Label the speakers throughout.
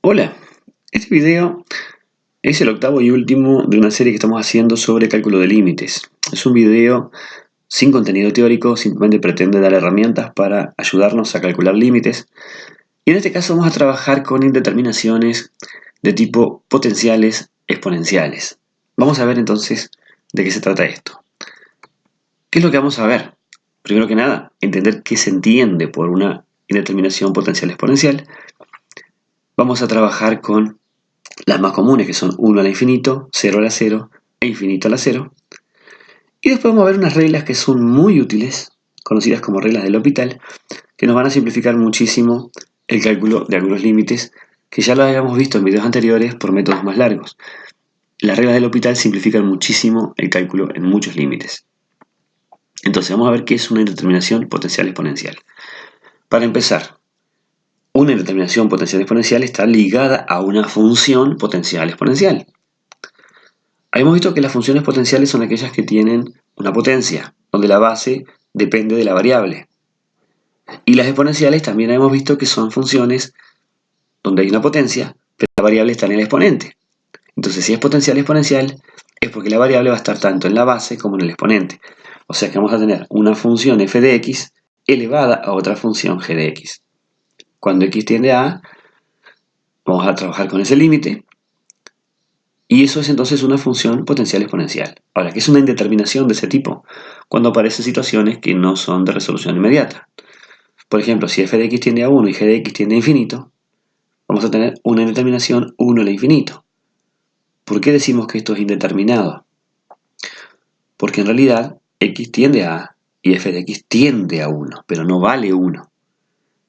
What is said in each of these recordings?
Speaker 1: Hola, este video es el octavo y último de una serie que estamos haciendo sobre cálculo de límites. Es un video sin contenido teórico, simplemente pretende dar herramientas para ayudarnos a calcular límites. Y en este caso vamos a trabajar con indeterminaciones de tipo potenciales exponenciales. Vamos a ver entonces de qué se trata esto. ¿Qué es lo que vamos a ver? Primero que nada, entender qué se entiende por una indeterminación potencial exponencial. Vamos a trabajar con las más comunes, que son 1 a la infinito, 0 a la 0 e infinito a la 0. Y después vamos a ver unas reglas que son muy útiles, conocidas como reglas del L'Hopital, que nos van a simplificar muchísimo el cálculo de algunos límites que ya lo habíamos visto en videos anteriores por métodos más largos. Las reglas del L'Hopital simplifican muchísimo el cálculo en muchos límites. Entonces vamos a ver qué es una indeterminación potencial exponencial. Para empezar, una indeterminación potencial exponencial está ligada a una función potencial exponencial. Habíamos visto que las funciones potenciales son aquellas que tienen una potencia, donde la base depende de la variable. Y las exponenciales también hemos visto que son funciones donde hay una potencia, pero la variable está en el exponente. Entonces, si es potencial exponencial, es porque la variable va a estar tanto en la base como en el exponente. O sea que vamos a tener una función f de x elevada a otra función g de x. Cuando x tiende a A, vamos a trabajar con ese límite. Y eso es entonces una función potencial exponencial. Ahora, ¿qué es una indeterminación de ese tipo? Cuando aparecen situaciones que no son de resolución inmediata. Por ejemplo, si f de x tiende a 1 y g de x tiende a infinito, vamos a tener una indeterminación 1 al infinito. ¿Por qué decimos que esto es indeterminado? Porque en realidad x tiende a A y f de x tiende a 1, pero no vale 1.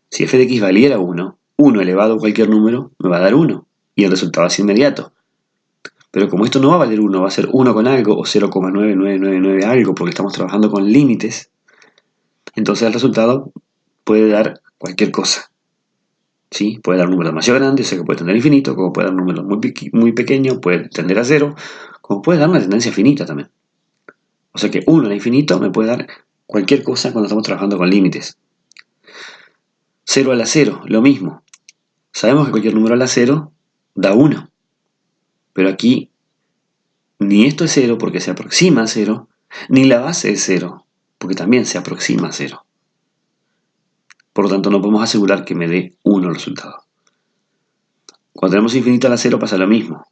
Speaker 1: Si f de x valiera 1, 1 elevado a cualquier número me va a dar 1, y el resultado es inmediato. Pero como esto no va a valer 1, va a ser 1 con algo o 0,9999 algo, porque estamos trabajando con límites, entonces el resultado puede dar cualquier cosa. ¿Sí? Puede dar un número demasiado grande, o sea que puede tender a infinito, como puede dar un número muy pequeño, puede tender a 0, como puede dar una tendencia finita también. O sea que 1 al infinito me puede dar cualquier cosa cuando estamos trabajando con límites. 0 a la 0, lo mismo. Sabemos que cualquier número a la 0 da 1. Pero aquí ni esto es 0 porque se aproxima a 0, ni la base es 0 porque también se aproxima a 0. Por lo tanto, no podemos asegurar que me dé 1 el resultado. Cuando tenemos infinito a la 0 pasa lo mismo,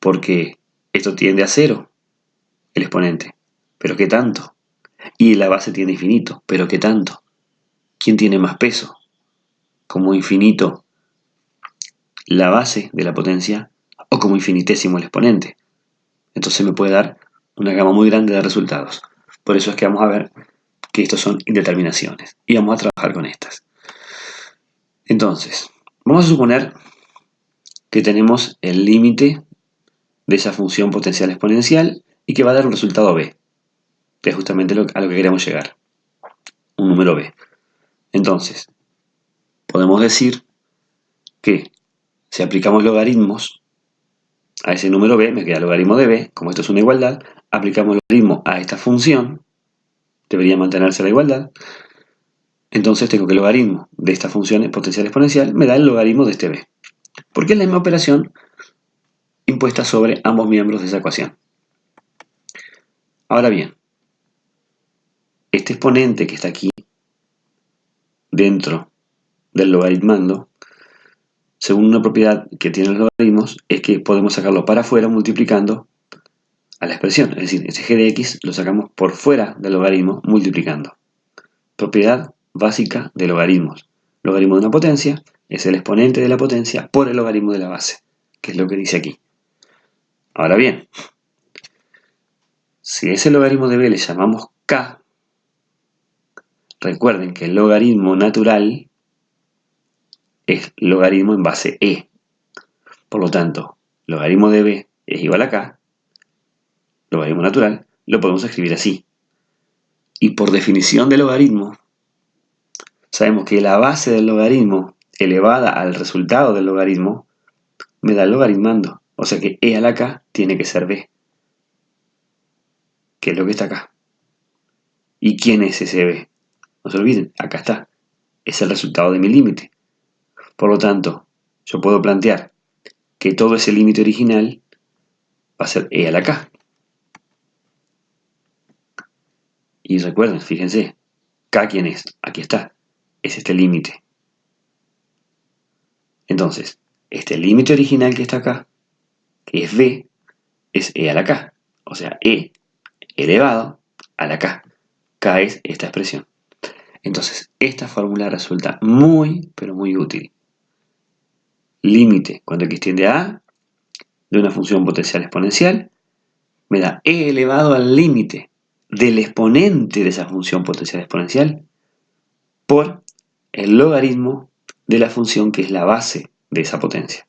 Speaker 1: porque esto tiende a 0, el exponente. ¿Pero qué tanto? Y la base tiende a infinito. ¿Pero qué tanto? ¿Quién tiene más peso? ¿Como infinito la base de la potencia o como infinitésimo el exponente? Entonces me puede dar una gama muy grande de resultados. Por eso es que vamos a ver que estos son indeterminaciones. Y vamos a trabajar con estas. Entonces, vamos a suponer que tenemos el límite de esa función potencial exponencial y que va a dar un resultado b, que es justamente a lo que queremos llegar, un número b. Entonces, podemos decir que si aplicamos logaritmos a ese número b, me queda logaritmo de b, como esto es una igualdad, aplicamos logaritmo a esta función, debería mantenerse la igualdad, entonces tengo que el logaritmo de esta función potencial exponencial me da el logaritmo de este b, porque es la misma operación impuesta sobre ambos miembros de esa ecuación. Ahora bien, este exponente que está aquí dentro del logaritmando, según una propiedad que tienen los logaritmos, es que podemos sacarlo para afuera multiplicando a la expresión. Es decir, este g de x lo sacamos por fuera del logaritmo multiplicando. Propiedad básica de logaritmos. Logaritmo de una potencia es el exponente de la potencia por el logaritmo de la base, que es lo que dice aquí. Ahora bien, si ese logaritmo de b le llamamos k, recuerden que el logaritmo natural es logaritmo en base e. Por lo tanto, logaritmo de b es igual a k, logaritmo natural, lo podemos escribir así. Y por definición de logaritmo, sabemos que la base del logaritmo elevada al resultado del logaritmo me da el logaritmando. O sea que e a la k tiene que ser b, que es lo que está acá. ¿Y quién es ese b? No se olviden, acá está. Es el resultado de mi límite. Por lo tanto, yo puedo plantear que todo ese límite original va a ser e a la k. Y recuerden, fíjense, k ¿quién es? Aquí está, es este límite. Entonces, este límite original que está acá, que es b, es e a la k. O sea, e elevado a la k. K es esta expresión. Entonces, esta fórmula resulta muy, pero muy útil. Límite cuando x tiende a a de una función potencial exponencial me da e elevado al límite del exponente de esa función potencial exponencial por el logaritmo de la función que es la base de esa potencia.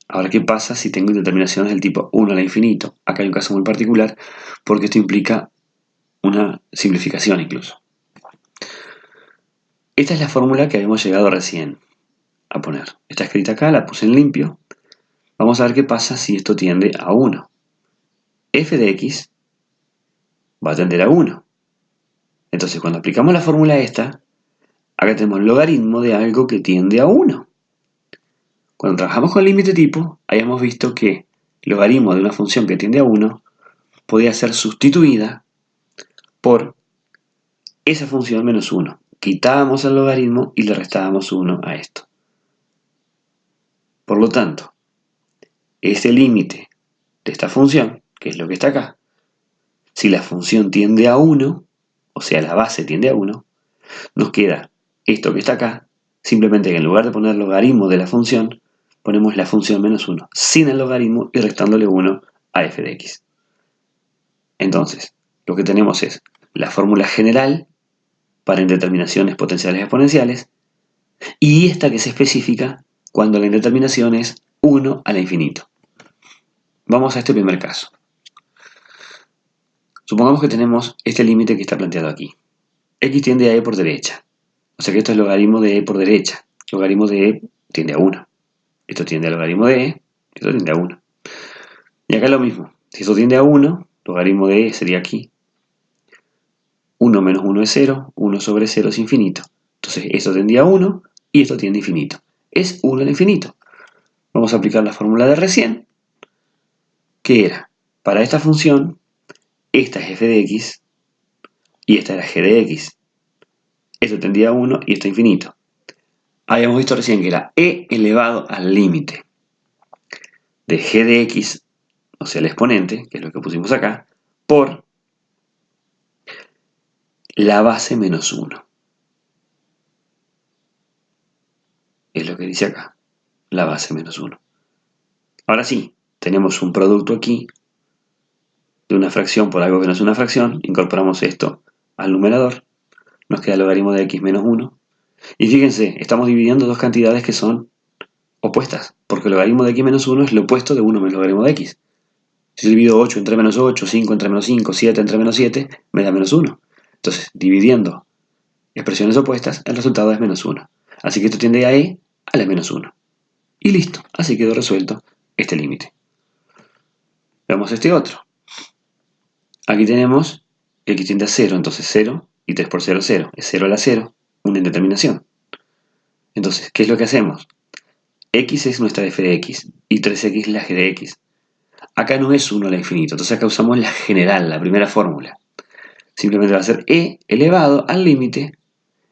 Speaker 1: Ahora, ¿qué pasa si tengo indeterminaciones del tipo 1 a la infinito? Acá hay un caso muy particular porque esto implica una simplificación incluso. Esta es la fórmula que habíamos llegado recién a poner. Está escrita acá, la puse en limpio. Vamos a ver qué pasa si esto tiende a 1. F de x va a tender a 1. Entonces, cuando aplicamos la fórmula esta, acá tenemos el logaritmo de algo que tiende a 1. Cuando trabajamos con límite tipo, habíamos visto que el logaritmo de una función que tiende a 1 podía ser sustituida por esa función menos 1. Quitábamos el logaritmo y le restábamos 1 a esto. Por lo tanto, este límite de esta función, que es lo que está acá, si la función tiende a 1, o sea, la base tiende a 1, nos queda esto que está acá, simplemente que en lugar de poner logaritmo de la función, ponemos la función menos 1, sin el logaritmo y restándole 1 a f de x. Entonces, lo que tenemos es la fórmula general para indeterminaciones potenciales exponenciales y esta que se especifica cuando la indeterminación es 1 a la infinito. Vamos a este primer caso. Supongamos que tenemos este límite que está planteado aquí. X tiende a e por derecha. O sea que esto es logaritmo de e por derecha. Logaritmo de e tiende a 1. Esto tiende a logaritmo de e, esto tiende a 1. Y acá lo mismo. Si esto tiende a 1, logaritmo de e sería aquí. 1 menos 1 es 0, 1 sobre 0 es infinito. Entonces esto tiende a 1 y esto tiende a infinito. Es 1 al infinito. Vamos a aplicar la fórmula de recién, que era, para esta función, esta es f de x y esta era g de x. Esto tendría a 1 y esto a infinito. Habíamos visto recién que era e elevado al límite de g de x, o sea el exponente, que es lo que pusimos acá, por la base menos 1. Es lo que dice acá, la base menos 1. Ahora sí, tenemos un producto aquí de una fracción por algo que no es una fracción, incorporamos esto al numerador, nos queda el logaritmo de x menos 1. Y fíjense, estamos dividiendo dos cantidades que son opuestas, porque el logaritmo de x menos 1 es lo opuesto de 1 menos el logaritmo de x. Si yo divido 8 entre menos 8, 5 entre menos 5, 7 entre menos 7, me da menos 1. Entonces, dividiendo expresiones opuestas, el resultado es menos 1. Así que esto tiende a e a la menos 1. Y listo, así quedó resuelto este límite. Veamos este otro. Aquí tenemos que x tiende a 0, entonces 0 y 3 por 0, 0. Es 0 a la 0, una indeterminación. Entonces, ¿qué es lo que hacemos? X es nuestra f de x y 3x la g de x. Acá no es 1 a la infinito, entonces acá usamos la general, la primera fórmula. Simplemente va a ser e elevado al límite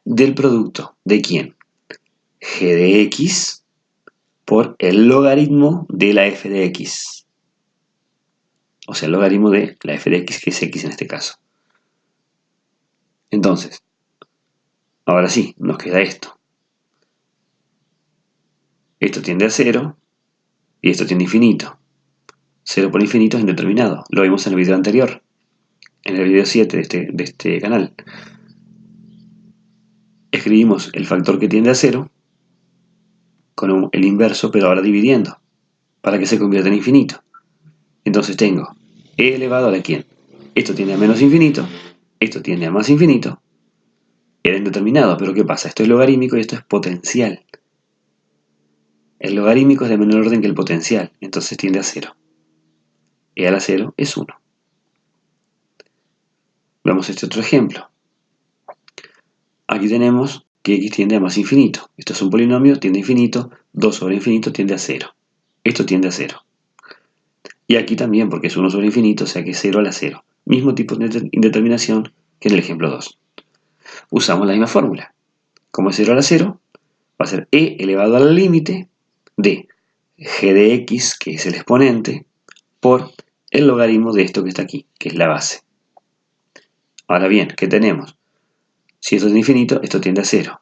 Speaker 1: del producto. ¿De quién? G de x por el logaritmo de la f de x. O sea, el logaritmo de la f de x, que es x en este caso. Entonces, ahora sí, nos queda esto. Esto tiende a 0 y esto tiende a infinito. 0 por infinito es indeterminado. Lo vimos en el video anterior, en el video 7 de este canal. Escribimos el factor que tiende a 0 con el inverso, pero ahora dividiendo, para que se convierta en infinito. Entonces tengo e elevado a la quién. Esto tiende a menos infinito, esto tiende a más infinito. Era indeterminado, pero ¿qué pasa? Esto es logarítmico y esto es potencial. El logarítmico es de menor orden que el potencial, entonces tiende a 0. E a la 0 es 1. Veamos este otro ejemplo. Aquí tenemos que x tiende a más infinito. Esto es un polinomio, tiende a infinito, 2 sobre infinito tiende a 0. Esto tiende a 0. Y aquí también, porque es 1 sobre infinito, o sea que es 0 a la 0. Mismo tipo de indeterminación que en el ejemplo 2. Usamos la misma fórmula. Como es 0 a la 0, va a ser e elevado al límite de g de x, que es el exponente, por el logaritmo de esto que está aquí, que es la base. Ahora bien, ¿qué tenemos? Si esto es infinito, esto tiende a 0.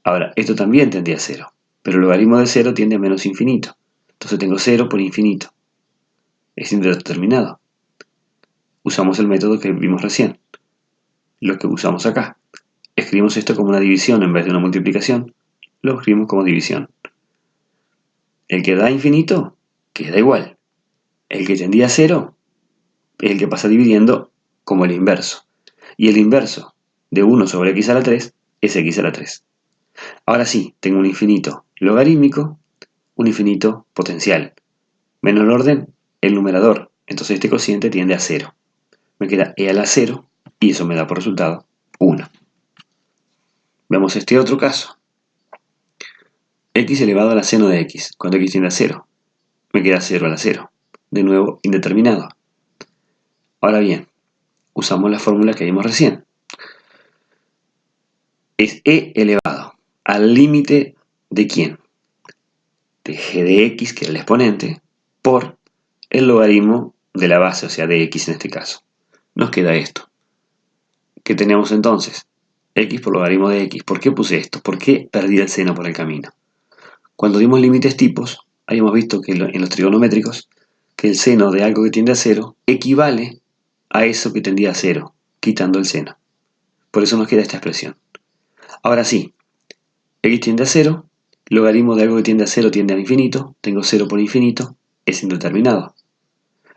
Speaker 1: Ahora, esto también tiende a 0, pero el logaritmo de 0 tiende a menos infinito. Entonces tengo 0 por infinito. Es indeterminado. Usamos el método que vimos recién, lo que usamos acá. Escribimos esto como una división en vez de una multiplicación. Lo escribimos como división. El que da infinito queda igual. El que tendía a 0 es el que pasa dividiendo como el inverso. Y el inverso de 1 sobre x a la 3 es x a la 3. Ahora sí, tengo un infinito logarítmico, un infinito potencial. Menos el orden, el numerador. Entonces este cociente tiende a 0. Me queda e a la 0 y eso me da por resultado 1. Veamos este otro caso. X elevado a la seno de x, cuando x tiende a 0. Me queda 0 a la 0. De nuevo, indeterminado. Ahora bien, usamos la fórmula que vimos recién. Es e elevado al límite de ¿quién? De g de x, que es el exponente, por el logaritmo de la base, o sea, de x en este caso. Nos queda esto. ¿Qué tenemos entonces? X por logaritmo de x. ¿Por qué puse esto? ¿Por qué perdí el seno por el camino? Cuando dimos límites tipos, habíamos visto que en los trigonométricos, que el seno de algo que tiende a 0 equivale a eso que tendía a 0, quitando el seno. Por eso nos queda esta expresión. Ahora sí, x tiende a 0, logaritmo de algo que tiende a 0 tiende a infinito, tengo 0 por infinito, es indeterminado.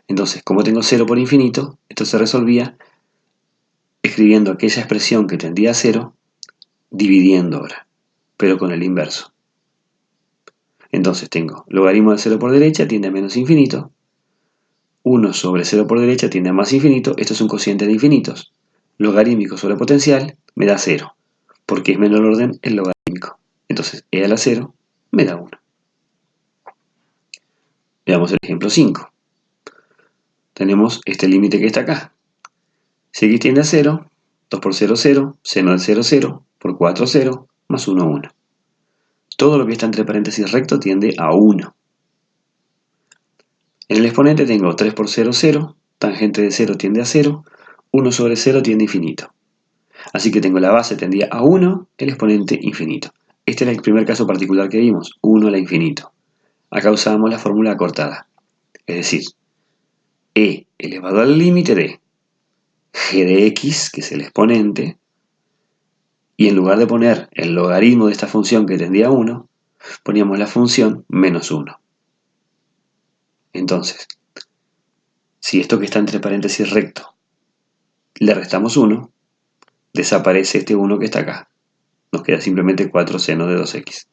Speaker 1: Entonces, como tengo 0 por infinito, esto se resolvía escribiendo aquella expresión que tendía a 0, dividiendo ahora, pero con el inverso. Entonces tengo logaritmo de 0 por derecha tiende a menos infinito, 1 sobre 0 por derecha tiende a más infinito, esto es un cociente de infinitos. Logarítmico sobre potencial me da 0, porque es menor orden el logarítmico. Entonces e a la 0 me da 1. Veamos el ejemplo 5. Tenemos este límite que está acá. Si x tiende a 0, 2 por 0, 0, seno de 0, 0, por 4, 0, más 1, 1. Todo lo que está entre paréntesis recto tiende a 1. En el exponente tengo 3 por 0, 0, tangente de 0 tiende a 0, 1 sobre 0 tiende a infinito. Así que tengo la base tendía a 1, el exponente infinito. Este es el primer caso particular que vimos, 1 a la infinito. Acá usábamos la fórmula acortada, es decir, e elevado al límite de g de x, que es el exponente, y en lugar de poner el logaritmo de esta función que tendía a 1, poníamos la función menos 1. Entonces, si esto que está entre paréntesis recto le restamos 1, desaparece este 1 que está acá. Nos queda simplemente 4 seno de 2x.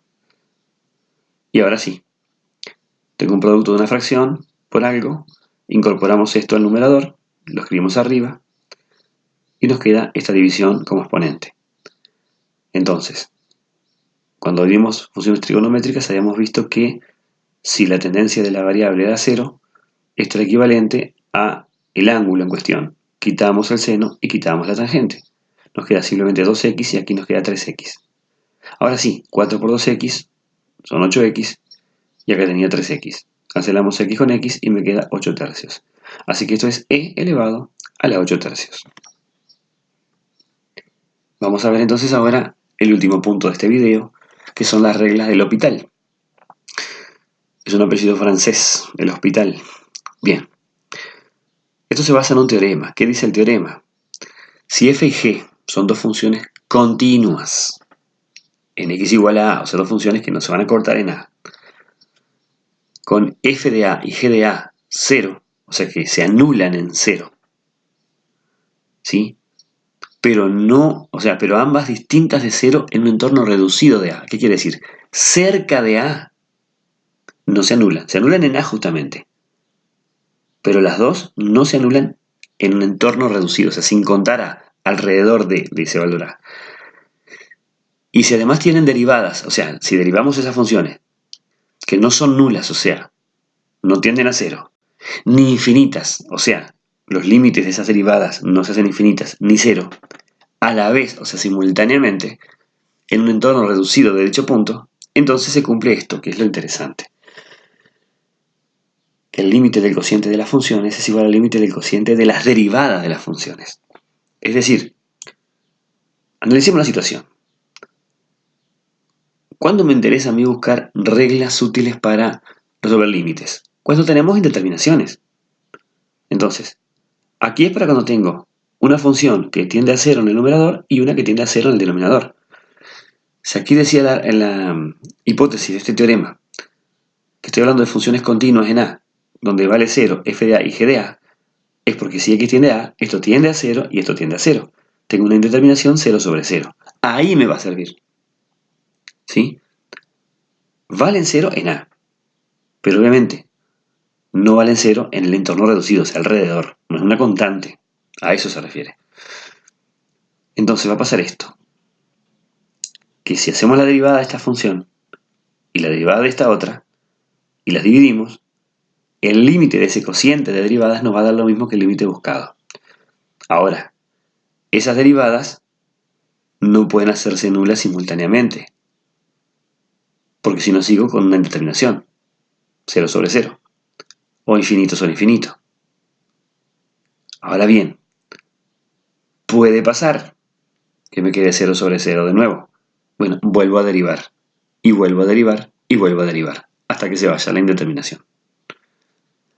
Speaker 1: Y ahora sí, tengo un producto de una fracción por algo, incorporamos esto al numerador, lo escribimos arriba, y nos queda esta división como exponente. Entonces, cuando vimos funciones trigonométricas habíamos visto que si la tendencia de la variable era 0, esto era equivalente a el ángulo en cuestión. Quitamos el seno y quitamos la tangente. Nos queda simplemente 2x y aquí nos queda 3x. Ahora sí, 4 por 2x son 8x y acá tenía 3x. Cancelamos x con x y me queda 8 tercios. Así que esto es e elevado a la 8 tercios. Vamos a ver entonces ahora el último punto de este video, que son las reglas del L'Hopital. Es un apellido francés, el hospital. Bien. Esto se basa en un teorema. ¿Qué dice el teorema? Si f y g son dos funciones continuas en x igual a a, o sea, dos funciones que no se van a cortar en a, con f de a y g de a 0, o sea que se anulan en 0, ¿sí? Pero no, o sea, pero ambas distintas de 0 en un entorno reducido de a. ¿Qué quiere decir? Cerca de a no se anulan en a justamente, pero las dos no se anulan en un entorno reducido, o sea, sin contar a alrededor de ese valor a. Y si además tienen derivadas, o sea, si derivamos esas funciones, que no son nulas, o sea, no tienden a cero, ni infinitas, o sea, los límites de esas derivadas no se hacen infinitas, ni cero, a la vez, o sea, simultáneamente, en un entorno reducido de dicho punto, entonces se cumple esto, que es lo interesante. Que el límite del cociente de las funciones es igual al límite del cociente de las derivadas de las funciones. Es decir, analicemos la situación. ¿Cuándo me interesa a mí buscar reglas útiles para resolver límites? Cuando tenemos indeterminaciones. Entonces, aquí es para cuando tengo una función que tiende a cero en el numerador y una que tiende a cero en el denominador. Si aquí decía en la hipótesis de este teorema que estoy hablando de funciones continuas en A, donde vale 0, f de A y g de A, es porque si x tiende a A, esto tiende a 0 y esto tiende a 0. Tengo una indeterminación 0 sobre 0. Ahí me va a servir. ¿Sí? Valen 0 en A, pero obviamente no valen 0 en el entorno reducido, o sea, alrededor. No es una constante. A eso se refiere. Entonces va a pasar esto. Que si hacemos la derivada de esta función y la derivada de esta otra, y las dividimos, el límite de ese cociente de derivadas nos va a dar lo mismo que el límite buscado. Ahora, esas derivadas no pueden hacerse nulas simultáneamente, porque si no sigo con una indeterminación, 0 sobre 0, o infinito sobre infinito. Ahora bien, puede pasar que me quede 0 sobre 0 de nuevo. Bueno, vuelvo a derivar, y vuelvo a derivar, y vuelvo a derivar, hasta que se vaya la indeterminación.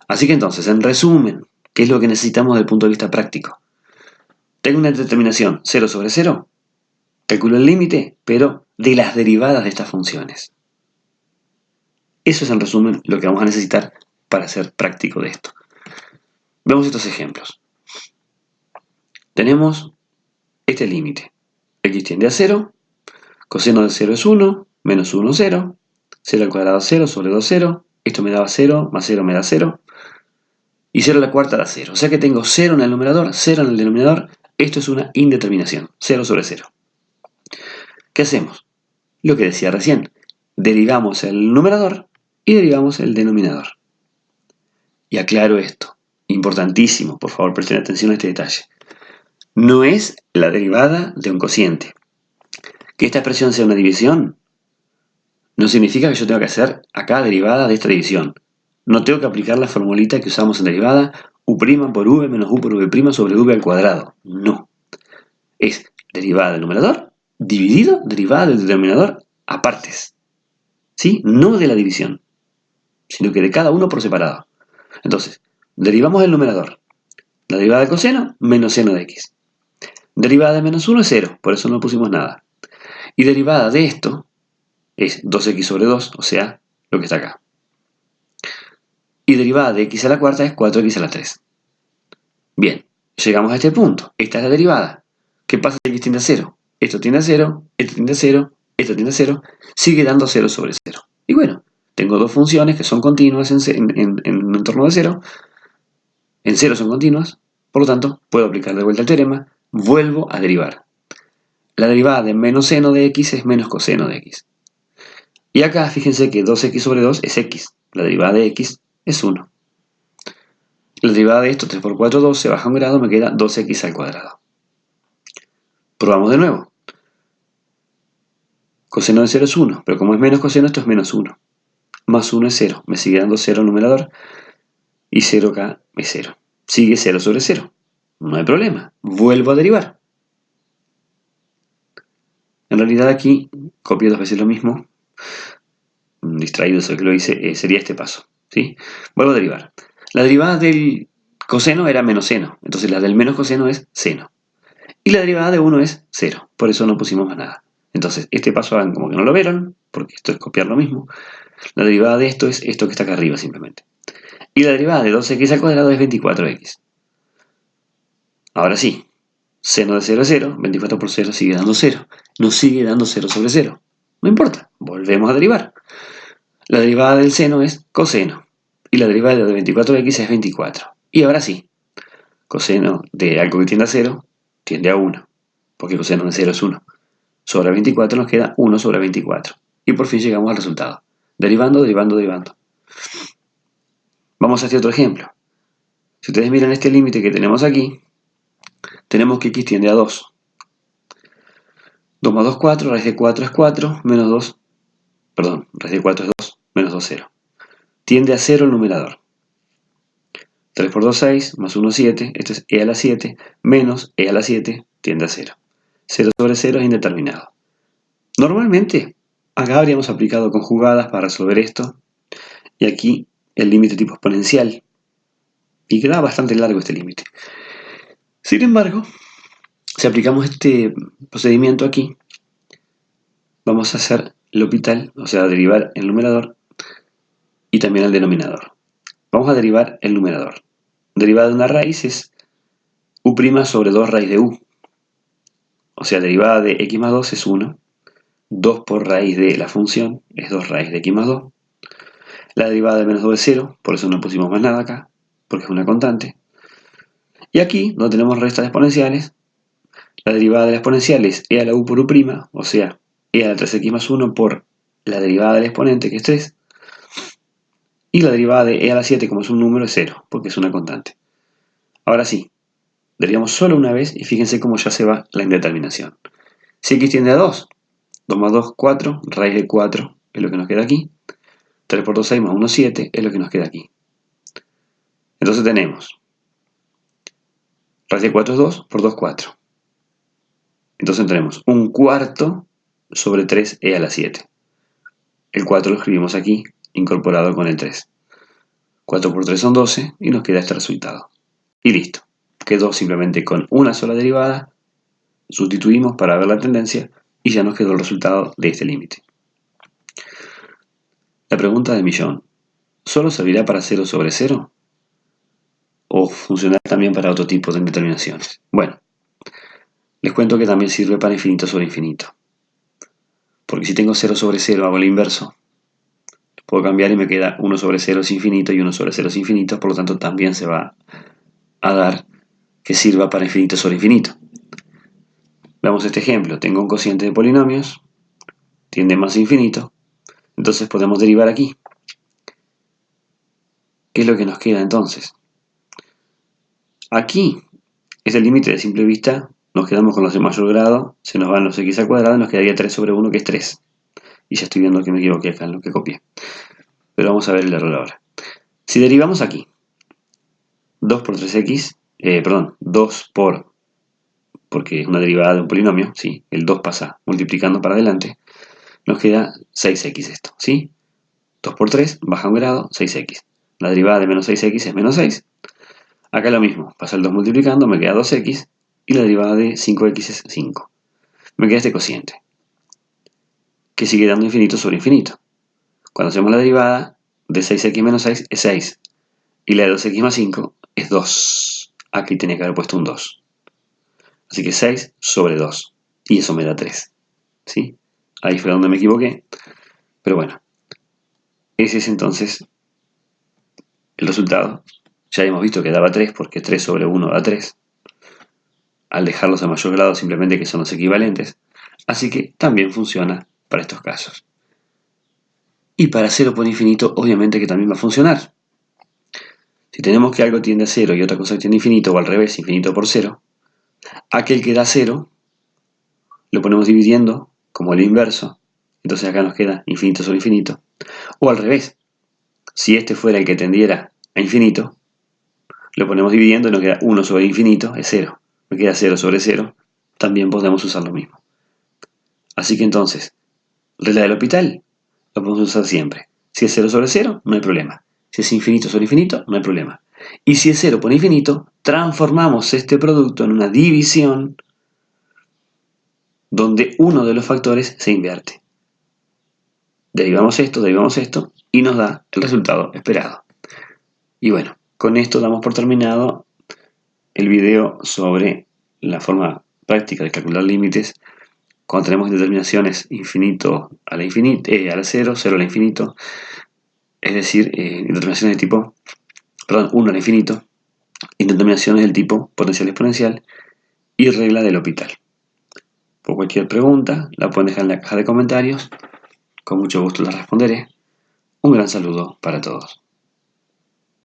Speaker 1: Así que entonces, en resumen, ¿qué es lo que necesitamos desde el punto de vista práctico? Tengo una determinación 0 sobre 0, calculo el límite, pero de las derivadas de estas funciones. Eso es en resumen lo que vamos a necesitar para ser práctico de esto. Vemos estos ejemplos. Tenemos este límite. X tiende a 0, coseno de 0 es 1, menos 1, 0, 0 al cuadrado 0 sobre 2, 0, esto me daba 0, más 0 me da 0, y 0 a la cuarta da 0. O sea que tengo 0 en el numerador, 0 en el denominador. Esto es una indeterminación, 0 sobre 0. ¿Qué hacemos? Lo que decía recién, derivamos el numerador y derivamos el denominador. Y aclaro esto, importantísimo, por favor presten atención a este detalle. No es la derivada de un cociente. Que esta expresión sea una división no significa que yo tenga que hacer acá derivada de esta división. No tengo que aplicar la formulita que usamos en derivada, u' por v menos u por v' sobre v al cuadrado. No. Es derivada del numerador dividido derivada del denominador a partes. ¿Sí? No de la división, sino que de cada uno por separado. Entonces, derivamos el numerador. La derivada del coseno, menos seno de x. Derivada de menos 1 es 0, por eso no pusimos nada. Y derivada de esto es 2x sobre 2, o sea, lo que está acá. Y derivada de x a la cuarta es 4x a la 3. Bien, llegamos a este punto. Esta es la derivada. ¿Qué pasa si x tiende a 0? Esto tiende a 0, esto tiende a 0, esto tiende a 0. Sigue dando 0 sobre 0. Y bueno, tengo dos funciones que son continuas en un entorno de 0. En 0 son continuas. Por lo tanto, puedo aplicar de vuelta el teorema. Vuelvo a derivar. La derivada de menos seno de x es menos coseno de x. Y acá fíjense que 2x sobre 2 es x. La derivada de x es 1. La derivada de esto, 3 por 4, 2, se baja un grado, me queda 2x al cuadrado. Probamos de nuevo. Coseno de 0 es 1, pero como es menos coseno, esto es menos 1. Más 1 es 0, me sigue dando 0 el numerador, y 0 acá es 0. Sigue 0 sobre 0. No hay problema, vuelvo a derivar. En realidad aquí, copié dos veces lo mismo. Distraído, sé que lo hice, sería este paso. ¿Sí? Vuelvo a derivar. La derivada del coseno era menos seno, entonces la del menos coseno es seno. Y la derivada de 1 es 0, por eso no pusimos más nada. Entonces, este paso hagan como que no lo vieron, porque esto es copiar lo mismo. La derivada de esto es esto que está acá arriba simplemente. Y la derivada de 2x al cuadrado es 24x. Ahora sí, seno de 0 es 0, 24 por 0 sigue dando 0. Nos sigue dando 0 sobre 0. No importa, volvemos a derivar. La derivada del seno es coseno. Y la derivada de 24x es 24. Y ahora sí, coseno de algo que tiende a 0 tiende a 1. Porque coseno de 0 es 1. sobre 24 nos queda 1 sobre 24. Y por fin llegamos al resultado. Derivando, derivando, derivando. Vamos a este otro ejemplo. Si ustedes miran este límite que tenemos aquí, tenemos que x tiende a 2. 2 más 2, 4, raíz de 4 es 4, menos 2, perdón, raíz de 4 es 2, menos 2, 0. Tiende a 0 el numerador. 3 por 2, 6, más 1, 7, esto es e a la 7, menos e a la 7, tiende a 0. 0 sobre 0 es indeterminado. Normalmente, acá habríamos aplicado conjugadas para resolver esto, y aquí el límite tipo exponencial, y queda bastante largo este límite. Sin embargo, si aplicamos este procedimiento aquí, vamos a hacer L'Hopital, o sea, derivar el numerador y también el denominador. Vamos a derivar el numerador. Derivada de una raíz es u' sobre 2 raíz de u. O sea, derivada de x más 2 es 1. 2 por raíz de la función es 2 raíz de x más 2. La derivada de menos 2 es 0, por eso no pusimos más nada acá, porque es una constante. Y aquí, donde tenemos restas exponenciales, la derivada de la exponencial es e a la u por u', o sea, e a la 3x más 1 por la derivada del exponente, que es 3. Y la derivada de e a la 7, como es un número, es 0, porque es una constante. Ahora sí, derivamos solo una vez y fíjense cómo ya se va la indeterminación. Si x tiende a 2, 2 más 2, 4, raíz de 4 es lo que nos queda aquí. 3 por 2, 6 más 1, 7 es lo que nos queda aquí. Entonces tenemos raíz de 4 es 2, por 2, 4. Entonces tenemos un cuarto sobre 3e a la 7. El 4 lo escribimos aquí, incorporado con el 3. 4 por 3 son 12 y nos queda este resultado. Y listo. Quedó simplemente con una sola derivada, sustituimos para ver la tendencia y ya nos quedó el resultado de este límite. La pregunta del millón, ¿solo servirá para 0 sobre 0? ¿O funcionará también para otro tipo de indeterminaciones? Bueno, les cuento que también sirve para infinito sobre infinito. Porque si tengo 0 sobre 0 hago el inverso. Puedo cambiar y me queda 1 sobre 0 es infinito y 1 sobre 0 es infinito, por lo tanto también se va a dar que sirva para infinito sobre infinito. Veamos este ejemplo. Tengo un cociente de polinomios, tiende más a infinito, entonces podemos derivar aquí. ¿Qué es lo que nos queda entonces? Aquí es el límite de simple vista, nos quedamos con los de mayor grado, se nos van los x al cuadrado y nos quedaría 3 sobre 1, que es 3. Y ya estoy viendo que me equivoqué acá en lo que copié. Pero vamos a ver el error ahora. Si derivamos aquí 2 por 3x, 2 porque es una derivada de un polinomio, ¿sí? El 2 pasa multiplicando para adelante, nos queda 6x esto, ¿sí? 2 por 3 baja un grado, 6x. La derivada de menos 6x es menos 6. Acá lo mismo, pasa el 2 multiplicando, me queda 2x, y la derivada de 5x es 5. Me queda este cociente, que sigue dando infinito sobre infinito. Cuando hacemos la derivada de 6x menos 6 es 6, y la de 2x más 5 es 2. Aquí tenía que haber puesto un 2. Así que 6 sobre 2, y eso me da 3. ¿Sí? Ahí fue donde me equivoqué, pero bueno, ese es entonces el resultado. Ya hemos visto que daba 3 porque 3 sobre 1 da 3. Al dejarlos a mayor grado simplemente que son los equivalentes. Así que también funciona para estos casos. Y para 0 por infinito obviamente que también va a funcionar. Si tenemos que algo tiende a 0 y otra cosa tiende a infinito, o al revés, infinito por 0, aquel que da 0 lo ponemos dividiendo como el inverso. Entonces acá nos queda infinito sobre infinito. O al revés, si este fuera el que tendiera a infinito, lo ponemos dividiendo y nos queda 1 sobre infinito, es 0. Me queda 0 sobre 0. También podemos usar lo mismo. Así que entonces, regla del L'Hopital, lo podemos usar siempre. Si es 0 sobre 0, no hay problema. Si es infinito sobre infinito, no hay problema. Y si es 0 por infinito, transformamos este producto en una división donde uno de los factores se invierte. Derivamos esto y nos da el resultado esperado. Y bueno, con esto damos por terminado el video sobre la forma práctica de calcular límites cuando tenemos determinaciones infinito a la 0, 0 a la infinito, es decir, determinaciones de tipo, 1 al infinito, y determinaciones del tipo potencial exponencial y regla del L'Hopital. o cualquier pregunta, la pueden dejar en la caja de comentarios. Con mucho gusto les responderé. Un gran saludo para todos.